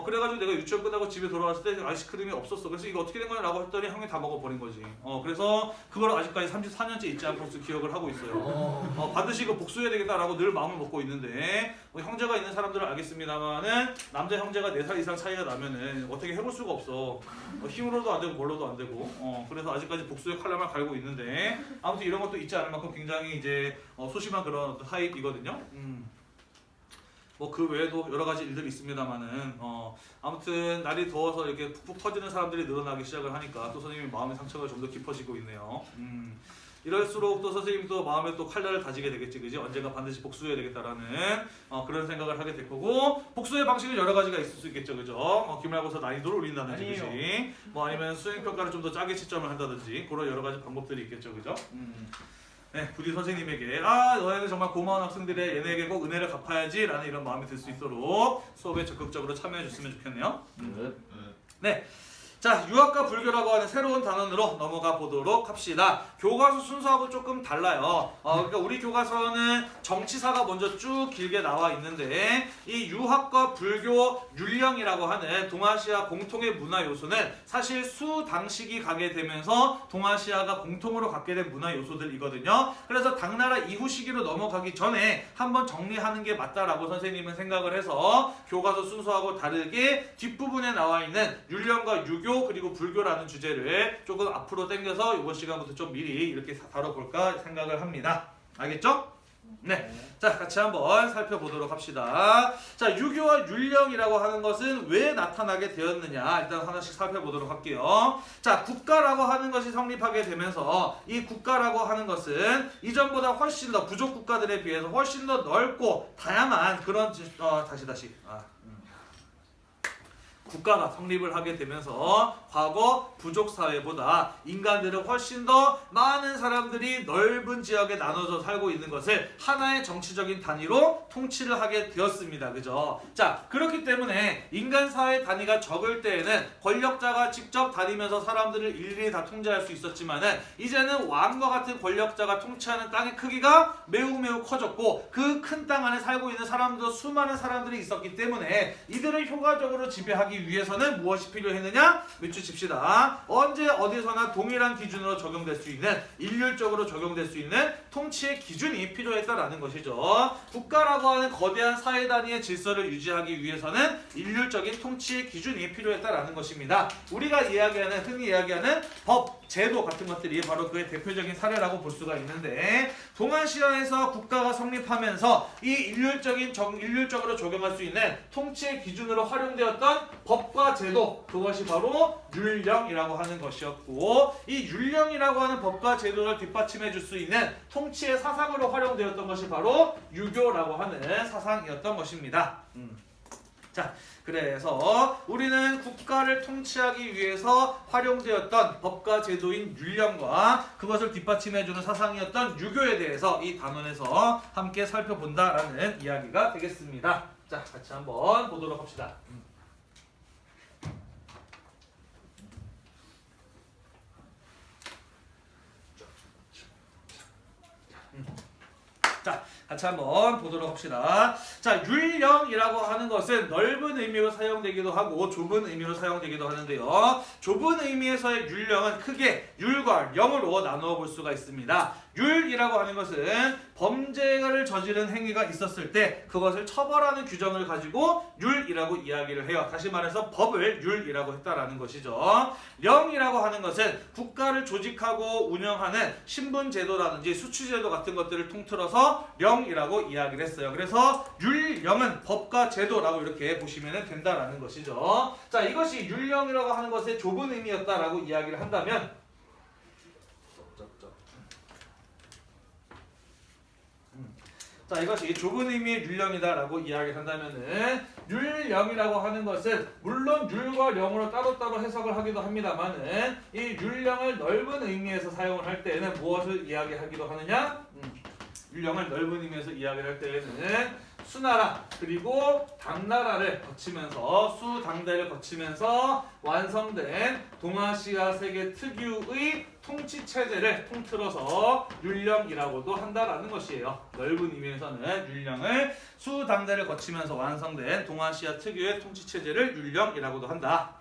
그래가지고 내가 유치원 끝나고 집에 돌아왔을 때 아이스크림이 없었어. 그래서 이거 어떻게 된 거냐 라고 했더니 형이 다 먹어버린 거지. 그래서 그걸 아직까지 34년째 잊지 않고 기억을 하고 있어요. 반드시 이거 복수해야 되겠다라고 늘 마음을 먹고 있는데 형제가 있는 사람들은 알겠습니다만은 남자 형제가 4살 이상 차이가 나면은 어떻게 해볼 수가 없어. 힘으로도 안 되고 뭘로도 안 되고. 그래서 아직까지 복수의 칼날만 갈고 있는데 아무튼 이런 것도 있지 않을 만큼 굉장히 이제 소심한 그런 어떤 타입이거든요. 그 외에도 여러 가지 일들이 있습니다만은 아무튼 날이 더워서 이렇게 푹푹 퍼지는 사람들이 늘어나기 시작을 하니까 또 선생님의 마음의 상처가 좀 더 깊어지고 있네요. 이럴수록 또 선생님도 마음에 또 칼날을 다지게 되겠지, 그지? 언젠가 반드시 복수해야 되겠다라는 그런 생각을 하게 될 거고 복수의 방식은 여러 가지가 있을 수 있겠죠, 그죠? 기말고사 난이도를 올린다든지, 그지? 아니면 수행평가를 좀 더 짜게 채점을 한다든지 그런 여러 가지 방법들이 있겠죠, 그죠? 네, 부디 선생님에게 너희는 정말 고마운 학생들의 얘네에게 꼭 은혜를 갚아야지 라는 이런 마음이 들 수 있도록 수업에 적극적으로 참여해 줬으면 좋겠네요. 네. 자, 유학과 불교라고 하는 새로운 단원으로 넘어가 보도록 합시다. 교과서 순서하고 조금 달라요. 그러니까 우리 교과서는 정치사가 먼저 쭉 길게 나와 있는데 이 유학과 불교 율령이라고 하는 동아시아 공통의 문화 요소는 사실 수당식이 가게 되면서 동아시아가 공통으로 갖게 된 문화 요소들이거든요. 그래서 당나라 이후 시기로 넘어가기 전에 한번 정리하는 게 맞다라고 선생님은 생각을 해서 교과서 순서하고 다르게 뒷부분에 나와 있는 율령과 유교 그리고 불교라는 주제를 조금 앞으로 당겨서 이번 시간부터 좀 미리 이렇게 다뤄볼까 생각을 합니다. 알겠죠? 네. 자, 같이 한번 살펴보도록 합시다. 자, 유교와 율령이라고 하는 것은 왜 나타나게 되었느냐 일단 하나씩 살펴보도록 할게요. 자, 국가라고 하는 것이 성립하게 되면서 이 국가라고 하는 것은 이전보다 훨씬 더 부족 국가들에 비해서 훨씬 더 넓고 다양한 그런 국가가 성립을 하게 되면서 과거 부족 사회보다 인간들은 훨씬 더 많은 사람들이 넓은 지역에 나눠져 살고 있는 것을 하나의 정치적인 단위로 통치를 하게 되었습니다. 그죠? 자, 그렇기 때문에 인간 사회 단위가 적을 때에는 권력자가 직접 다니면서 사람들을 일일이 다 통제할 수 있었지만은 이제는 왕과 같은 권력자가 통치하는 땅의 크기가 매우 커졌고 그 큰 땅 안에 살고 있는 사람들도 수많은 사람들이 있었기 때문에 이들을 효과적으로 지배하기 통치하기 위해서는 무엇이 필요했느냐? 밑줄 칩시다. 언제 어디서나 동일한 기준으로 적용될 수 있는 일률적으로 적용될 수 있는 통치의 기준이 필요했다라는 것이죠. 국가라고 하는 거대한 사회 단위의 질서를 유지하기 위해서는 일률적인 통치의 기준이 필요했다라는 것입니다. 우리가 흔히 이야기하는 법, 제도 같은 것들이 바로 그의 대표적인 사례라고 볼 수가 있는데 동아시아에서 국가가 성립하면서 이 일률적으로 적용할 수 있는 통치의 기준으로 활용되었던 법과 제도, 그것이 바로 율령이라고 하는 것이었고 이 율령이라고 하는 법과 제도를 뒷받침해 줄 수 있는 통치의 사상으로 활용되었던 것이 바로 유교라고 하는 사상이었던 것입니다. 자, 그래서 우리는 국가를 통치하기 위해서 활용되었던 법과 제도인 율령과 그것을 뒷받침해주는 사상이었던 유교에 대해서 이 단원에서 함께 살펴본다라는 이야기가 되겠습니다. 자, 같이 한번 보도록 합시다. 자, 같이 한번 보도록 합시다. 자, 율령이라고 하는 것은 넓은 의미로 사용되기도 하고 좁은 의미로 사용되기도 하는데요. 좁은 의미에서의 율령은 크게 율과 령으로 나누어 볼 수가 있습니다. 율이라고 하는 것은 범죄를 저지른 행위가 있었을 때 그것을 처벌하는 규정을 가지고 율이라고 이야기를 해요. 다시 말해서 법을 율이라고 했다라는 것이죠. 령이라고 하는 것은 국가를 조직하고 운영하는 신분제도라든지 수취제도 같은 것들을 통틀어서 령이라고 이야기를 했어요. 그래서 율령은 법과 제도라고 이렇게 보시면 된다라는 것이죠. 자, 이것이 율령이라고 하는 것의 좁은 의미였다라고 이야기를 한다면 자, 이것이 좁은 의미의 율령이다라고 이야기를 한다면은 율령이라고 하는 것은 물론 율과 령으로 따로따로 해석을 하기도 합니다만은 이 율령을 넓은 의미에서 사용을 할 때에는 무엇을 이야기하기도 하느냐? 율령을 넓은 의미에서 이야기를 할 때에는 수나라 그리고 당나라를 거치면서 수당대를 거치면서 완성된 동아시아 세계 특유의 통치 체제를 통틀어서 율령이라고도 한다라는 것이에요. 넓은 의미에서는 율령을 수당대를 거치면서 완성된 동아시아 특유의 통치 체제를 율령이라고도 한다.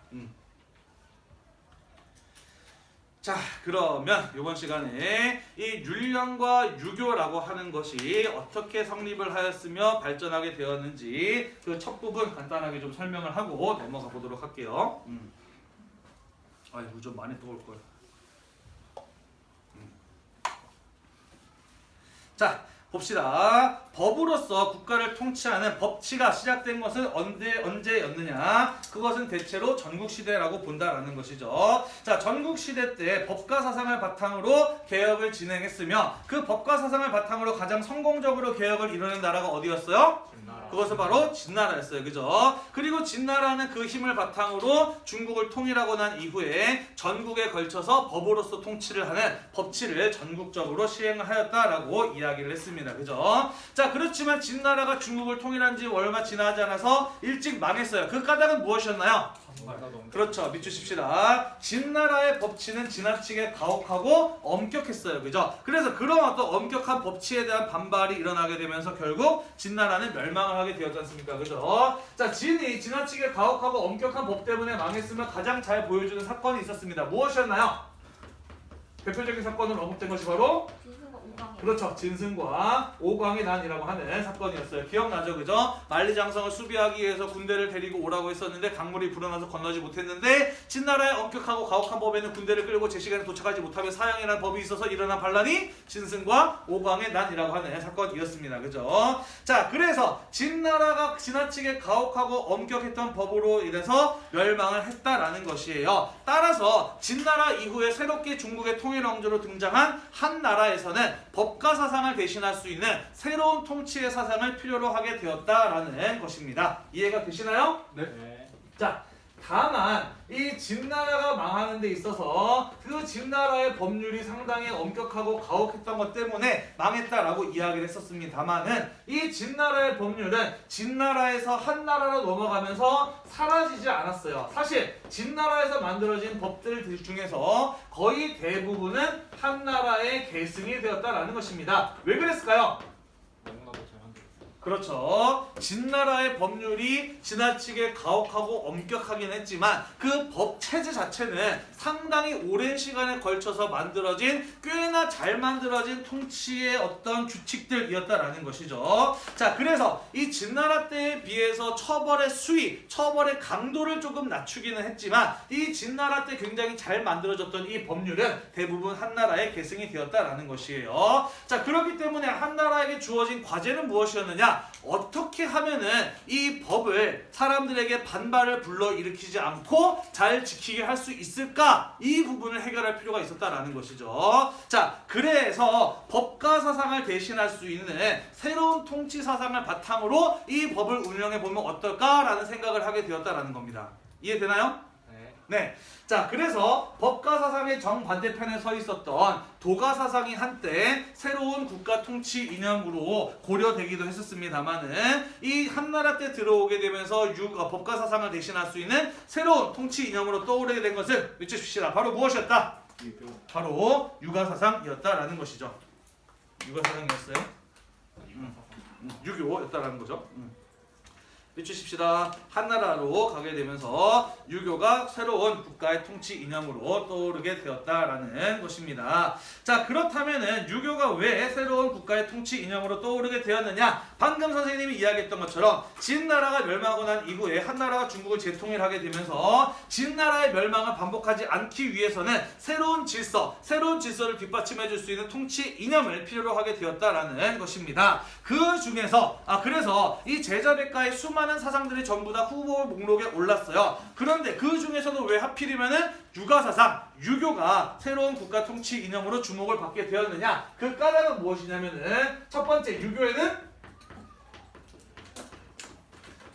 자, 그러면 이번 시간에 이 율령과 유교라고 하는 것이 어떻게 성립을 하였으며 발전하게 되었는지 그 첫 부분 간단하게 좀 설명을 하고 넘어가 보도록 할게요. 아이고, 좀 많이 떠올 걸. 자, 봅시다. 법으로서 국가를 통치하는 법치가 시작된 것은 언제였느냐? 그것은 대체로 전국시대라고 본다라는 것이죠. 자, 전국시대 때 법과 사상을 바탕으로 개혁을 진행했으며 그 법과 사상을 바탕으로 가장 성공적으로 개혁을 이뤄낸 나라가 어디였어요? 그것은 바로 진나라였어요. 그죠? 그리고 진나라는 그 힘을 바탕으로 중국을 통일하고 난 이후에 전국에 걸쳐서 법으로서 통치를 하는 법치를 전국적으로 시행을 하였다라고 이야기를 했습니다. 그죠? 자, 그렇지만 진나라가 중국을 통일한 지 얼마 지나지 않아서 일찍 망했어요. 그 까닭은 무엇이었나요? 그렇죠. 밑주십시다. 진나라의 법치는 지나치게 가혹하고 엄격했어요. 그죠? 그래서 그런 어떤 엄격한 법치에 대한 반발이 일어나게 되면서 결국 진나라는 멸망을 하게 되었지 않습니까? 그죠? 자, 진이 지나치게 가혹하고 엄격한 법 때문에 망했으면 가장 잘 보여주는 사건이 있었습니다. 무엇이었나요? 대표적인 사건으로 언급된 것이 바로 그렇죠. 진승과 오광의 난이라고 하는 사건이었어요. 기억나죠? 그죠? 만리장성을 수비하기 위해서 군대를 데리고 오라고 했었는데 강물이 불어나서 건너지 못했는데 진나라의 엄격하고 가혹한 법에는 군대를 끌고 제 시간에 도착하지 못하면 사형이라는 법이 있어서 일어난 반란이 진승과 오광의 난이라고 하는 사건이었습니다. 그죠? 자, 그래서 진나라가 지나치게 가혹하고 엄격했던 법으로 인해서 멸망을 했다라는 것이에요. 따라서 진나라 이후에 새롭게 중국의 통일 왕조로 등장한 한나라에서는 법과 사상을 대신할 수 있는 새로운 통치의 사상을 필요로 하게 되었다라는 것입니다. 이해가 되시나요? 네. 자, 다만 이 진나라가 망하는 데 있어서 그 진나라의 법률이 상당히 엄격하고 가혹했던 것 때문에 망했다라고 이야기를 했었습니다만은 이 진나라의 법률은 진나라에서 한나라로 넘어가면서 사라지지 않았어요. 사실 진나라에서 만들어진 법들 중에서 거의 대부분은 한나라의 계승이 되었다라는 것입니다. 왜 그랬을까요? 너무나도 잘 만들었어요. 그렇죠. 진나라의 법률이 지나치게 가혹하고 엄격하긴 했지만 그 법 체제 자체는 상당히 오랜 시간에 걸쳐서 만들어진 꽤나 잘 만들어진 통치의 어떤 규칙들이었다라는 것이죠. 자, 그래서 이 진나라 때에 비해서 처벌의 수위, 처벌의 강도를 조금 낮추기는 했지만 이 진나라 때 굉장히 잘 만들어졌던 이 법률은 대부분 한나라에 계승이 되었다라는 것이에요. 자, 그렇기 때문에 한나라에게 주어진 과제는 무엇이었느냐? 어떻게 하면은 이 법을 사람들에게 반발을 불러일으키지 않고 잘 지키게 할 수 있을까? 이 부분을 해결할 필요가 있었다라는 것이죠. 자, 그래서 법가 사상을 대신할 수 있는 새로운 통치 사상을 바탕으로 이 법을 운영해 보면 어떨까라는 생각을 하게 되었다라는 겁니다. 이해되나요? 네. 자, 그래서 법가 사상의 정반대편에 서 있었던 도가 사상이 한때 새로운 국가 통치 이념으로 고려되기도 했었습니다만은 이 한나라 때 들어오게 되면서 법가 사상을 대신할 수 있는 새로운 통치 이념으로 떠오르게 된 것은 외쳐주시라. 바로 무엇이었다? 바로 유가 사상이었다라는 것이죠. 유가 사상이었어요? 유교였다라는 거죠. 미치십시다. 한나라로 가게 되면서 유교가 새로운 국가의 통치 이념으로 떠오르게 되었다라는 것입니다. 자, 그렇다면은 유교가 왜 새로운 국가의 통치 이념으로 떠오르게 되었느냐? 방금 선생님이 이야기했던 것처럼 진나라가 멸망하고 난 이후에 한나라가 중국을 재통일하게 되면서 진나라의 멸망을 반복하지 않기 위해서는 새로운 질서를 뒷받침해 줄 수 있는 통치 이념을 필요로 하게 되었다라는 것입니다. 그 중에서 그래서 이 제자백가의 수많은 사상들이 전부 다 후보 목록에 올랐어요. 그런데 그 중에서도 왜 하필이면은 유가사상, 유교가 새로운 국가 통치 이념으로 주목을 받게 되었느냐? 그 까닭은 무엇이냐면은 첫 번째, 유교에는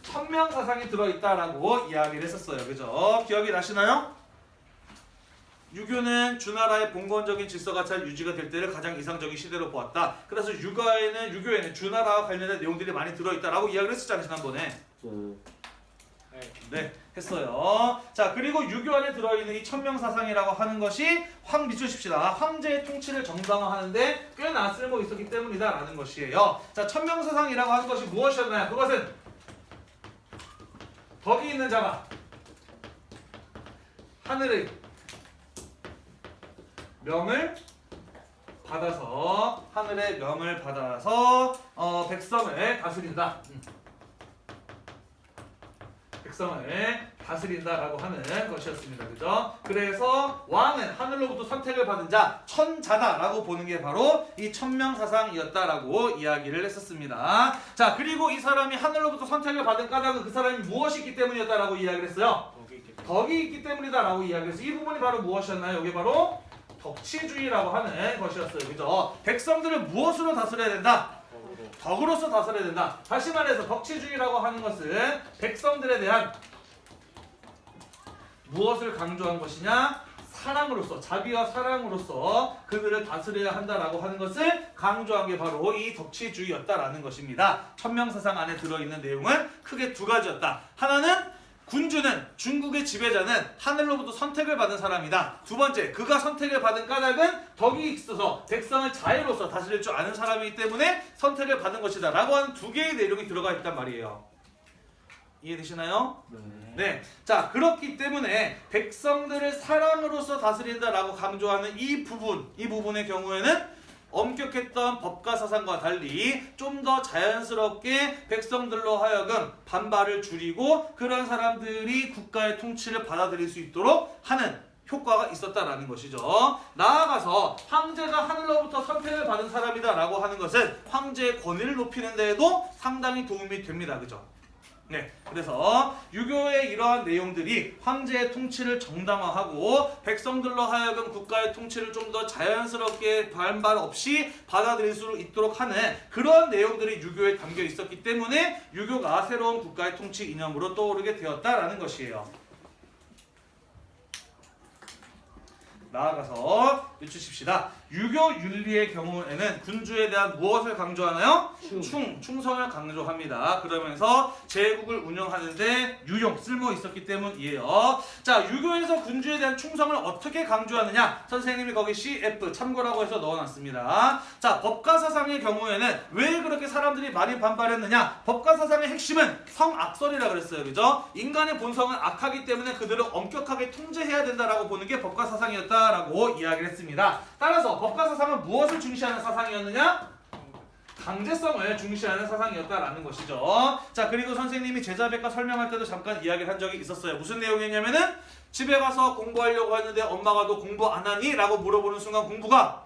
천명사상이 들어있다라고 이야기를 했었어요. 그죠? 기억이 나시나요? 유교는 주나라의 봉건적인 질서가 잘 유지가 될 때를 가장 이상적인 시대로 보았다. 그래서 유교에는 주나라와 관련된 내용들이 많이 들어있다라고 이야기를 했었잖아요, 지난번에. 네, 했어요. 자, 그리고 유교 안에 들어있는 이 천명사상이라고 하는 것이 미쳐십시다. 황제의 통치를 정당화하는데 꽤나 쓸모 있었기 때문이다라는 것이에요. 자, 천명사상이라고 하는 것이 무엇이었나요? 그것은 덕이 있는 자가 하늘의 명을 받아서 백성을 다스린다. 백성을 다스린다라고 하는 것이었습니다. 그죠? 그래서 왕은 하늘로부터 선택을 받은 자, 천자다라고 보는 게 바로 이 천명사상이었다라고 이야기를 했었습니다. 자, 그리고 이 사람이 하늘로부터 선택을 받은 까닭은 그 사람이 무엇이 있기 때문이었다라고 이야기를 했어요. 덕이 있기 때문이다라고 이야기를 했어요. 이 부분이 바로 무엇이었나요? 이게 바로 덕치주의라고 하는 것이었어요. 그죠? 백성들을 무엇으로 다스려야 된다? 덕으로서 다스려야 된다. 다시 말해서 덕치주의라고 하는 것은 백성들에 대한 무엇을 강조한 것이냐? 사랑으로서, 자비와 사랑으로서 그들을 다스려야 한다라고 하는 것을 강조한 게 바로 이 덕치주의였다라는 것입니다. 천명사상 안에 들어있는 내용은 크게 두 가지였다. 하나는 군주는, 중국의 지배자는 하늘로부터 선택을 받은 사람이다. 두 번째, 그가 선택을 받은 까닭은 덕이 있어서 백성을 자유로서 다스릴 줄 아는 사람이기 때문에 선택을 받은 것이다 라고 하는 두 개의 내용이 들어가 있단 말이에요. 이해되시나요? 네. 자, 그렇기 때문에 백성들을 사랑으로서 다스린다라고 강조하는 이 부분의 경우에는 엄격했던 법가 사상과 달리 좀 더 자연스럽게 백성들로 하여금 반발을 줄이고 그런 사람들이 국가의 통치를 받아들일 수 있도록 하는 효과가 있었다라는 것이죠. 나아가서 황제가 하늘로부터 선택을 받은 사람이다라고 하는 것은 황제의 권위를 높이는 데에도 상당히 도움이 됩니다. 그죠? 네, 그래서 유교의 이러한 내용들이 황제의 통치를 정당화하고 백성들로 하여금 국가의 통치를 좀 더 자연스럽게 반발 없이 받아들일 수 있도록 하는 그런 내용들이 유교에 담겨 있었기 때문에 유교가 새로운 국가의 통치 이념으로 떠오르게 되었다라는 것이에요. 나아가서 늦추십시다. 유교 윤리의 경우에는 군주에 대한 무엇을 강조하나요? 충성을 강조합니다. 그러면서 제국을 운영하는데 유용, 쓸모 있었기 때문이에요. 자, 유교에서 군주에 대한 충성을 어떻게 강조하느냐? 선생님이 거기 CF 참고라고 해서 넣어놨습니다. 자, 법가사상의 경우에는 왜 그렇게 사람들이 많이 반발했느냐? 법가사상의 핵심은 성악설이라 그랬어요. 그죠? 인간의 본성은 악하기 때문에 그들을 엄격하게 통제해야 된다라고 보는 게 법가사상이었다라고 이야기를 했습니다. 따라서 법가사상은 무엇을 중시하는 사상이었느냐? 강제성을 중시하는 사상이었다라는 것이죠. 자, 그리고 선생님이 제자백과 설명할 때도 잠깐 이야기를 한 적이 있었어요. 무슨 내용이었냐면은 집에 가서 공부하려고 했는데 엄마가 너 공부 안 하니? 라고 물어보는 순간 공부가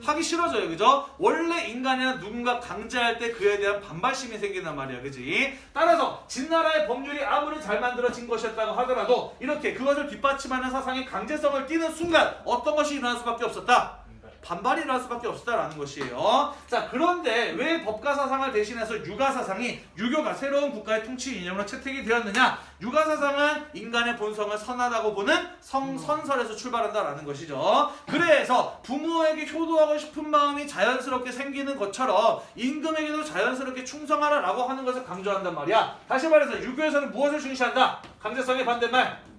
하기 싫어져요. 그죠? 원래 인간이나 누군가 강제할 때 그에 대한 반발심이 생긴단 말이야. 그지? 따라서 진나라의 법률이 아무리 잘 만들어진 것이었다고 하더라도 이렇게 그것을 뒷받침하는 사상의 강제성을 띠는 순간 어떤 것이 일어날 수밖에 없었다? 반발이 일어날 수밖에 없었다라는 것이에요. 자, 그런데 왜 법가사상을 대신해서 유가사상이 유교가 새로운 국가의 통치 이념으로 채택이 되었느냐? 유가사상은 인간의 본성을 선하다고 보는 성선설에서 출발한다라는 것이죠. 그래서 부모에게 효도하고 싶은 마음이 자연스럽게 생기는 것처럼 임금에게도 자연스럽게 충성하라라고 하는 것을 강조한단 말이야. 다시 말해서 유교에서는 무엇을 중시한다? 강제성의 반대말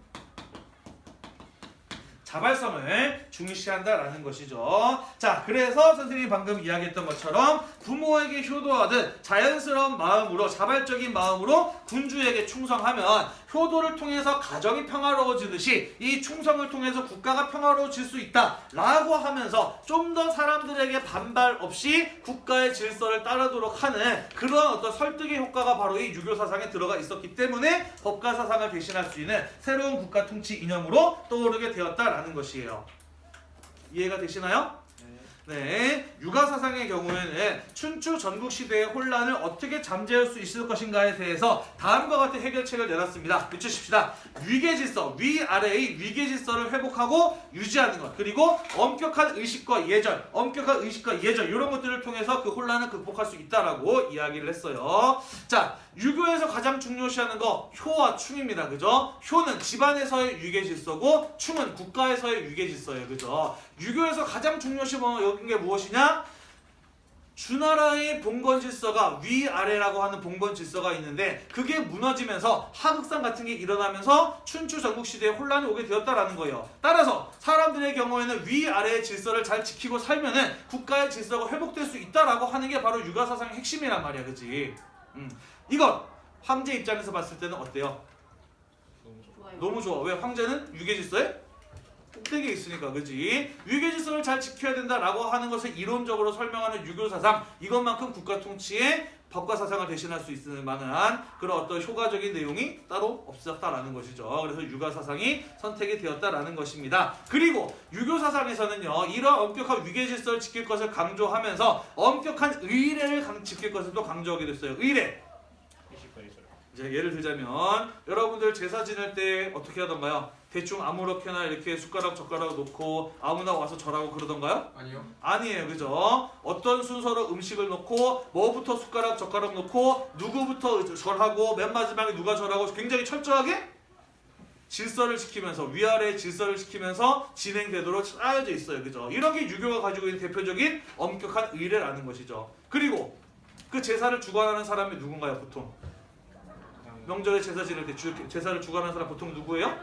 자발성을 중시한다라는 것이죠. 자, 그래서 선생님이 방금 이야기했던 것처럼 부모에게 효도하듯 자연스러운 마음으로 자발적인 마음으로 군주에게 충성하면 효도를 통해서 가정이 평화로워지듯이 이 충성을 통해서 국가가 평화로워질 수 있다라고 하면서 좀 더 사람들에게 반발 없이 국가의 질서를 따르도록 하는 그런 어떤 설득의 효과가 바로 이 유교 사상에 들어가 있었기 때문에 법가 사상을 대신할 수 있는 새로운 국가 통치 이념으로 떠오르게 되었다라는 것이에요. 이해가 되시나요? 네, 유가사상의 경우에는 춘추 전국시대의 혼란을 어떻게 잠재울 수 있을 것인가에 대해서 다음과 같은 해결책을 내놨습니다. 늦추십시다. 위계질서, 위아래의 위계질서를 회복하고 유지하는 것, 그리고 엄격한 의식과 예절 이런 것들을 통해서 그 혼란을 극복할 수 있다라고 이야기를 했어요. 자, 유교에서 가장 중요시하는 거 효와 충입니다. 그죠? 효는 집안에서의 위계질서고 충은 국가에서의 위계질서예요. 그죠? 유교에서 가장 중요시 여긴 게 무엇이냐? 주나라의 봉건질서가 위아래라고 하는 봉건질서가 있는데 그게 무너지면서 하극상 같은 게 일어나면서 춘추 전국시대에 혼란이 오게 되었다라는 거예요. 따라서 사람들의 경우에는 위아래의 질서를 잘 지키고 살면은 국가의 질서가 회복될 수 있다라고 하는 게 바로 유가사상의 핵심이란 말이야. 그치? 이건 황제 입장에서 봤을 때는 어때요? 좋아요. 너무 좋아. 왜? 황제는 위계질서에 꼭대기에 있으니까. 그지? 위계질서를 잘 지켜야 된다라고 하는 것을 이론적으로 설명하는 유교사상, 이것만큼 국가 통치에 법과 사상을 대신할 수 있을 만한 그런 어떤 효과적인 내용이 따로 없었다라는 것이죠. 그래서 유가사상이 선택이 되었다라는 것입니다. 그리고 유교사상에서는요, 이러한 엄격한 위계질서를 지킬 것을 강조하면서 엄격한 의례를 지킬 것을 또 강조하게 됐어요. 의례. 이제 예를 들자면 여러분들 제사 지낼 때 어떻게 하던가요? 대충 아무렇게나 이렇게 숟가락 젓가락 놓고 아무나 와서 절하고 그러던가요? 아니요. 아니에요. 그죠? 어떤 순서로 음식을 놓고 뭐부터 숟가락 젓가락 놓고 누구부터 절하고 맨 마지막에 누가 절하고 굉장히 철저하게 질서를 지키면서 위아래의 질서를 지키면서 진행되도록 짜여져 있어요. 그죠? 이런 게 유교가 가지고 있는 대표적인 엄격한 의례라는 것이죠. 그리고 그 제사를 주관하는 사람이 누군가요? 보통 명절에 제사 지낼 때 제사를 주관하는 사람 보통 누구예요?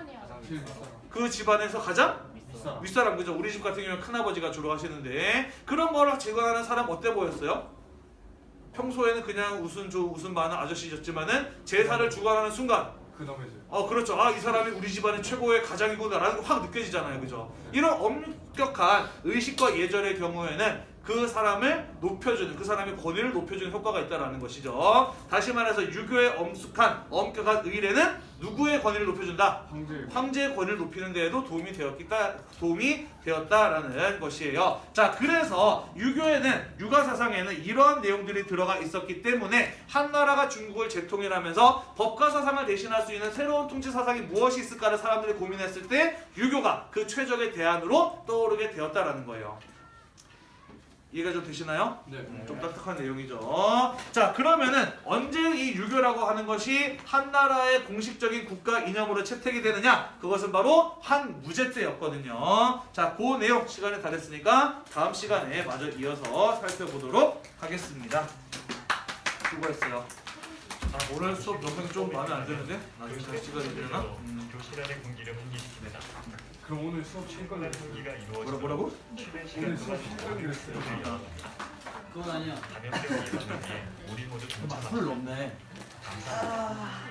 제일 비싸요. 그 집안에서 가장 윗사람. 그죠? 우리 집 같은 경우는 큰아버지가 주로 하시는데 그런 거를 주관하는 사람 어때 보였어요? 평소에는 그냥 웃음 많은 아저씨였지만은 제사를 주관하는 순간 그 다음에죠. 그렇죠. 이 사람이 우리 집안의 최고의 가장이구나라는 거 확 느껴지잖아요. 그죠? 이런 엄격한 의식과 예절의 경우에는 그 사람을 높여주는, 그 사람의 권위를 높여주는 효과가 있다는 것이죠. 다시 말해서 유교의 엄격한 의례는 누구의 권위를 높여준다? 황제의 권위를 높이는 데에도 도움이 되었다라는 것이에요. 자, 그래서 유교에는, 유가사상에는 이러한 내용들이 들어가 있었기 때문에 한나라가 중국을 재통일하면서 법가사상을 대신할 수 있는 새로운 통치사상이 무엇이 있을까를 사람들이 고민했을 때 유교가 그 최적의 대안으로 떠오르게 되었다라는 거예요. 이해가 좀 되시나요? 네. 좀 딱딱한 내용이죠. 자, 그러면은 언제 이 유교라고 하는 것이 한 나라의 공식적인 국가 이념으로 채택이 되느냐? 그것은 바로 한 무제 때였거든요. 자, 그 내용 시간이 다 됐으니까 다음 시간에 마저 이어서 살펴보도록 하겠습니다. 수고했어요. 아, 오늘 수업 너무 좀 마음에 안 드는데? 나중에 다시 찍어야 되려나? 교실 안의 공기력은 있습니다. 그럼 오늘 수업 최근에 공기가 이루어지도록 뭐라고? 쉬는 오늘 시간 수업 동안 최근이었어요. 그건 아니야. 감염병 예방을 위해 우리 모두 손을 넘네. 감사합니다.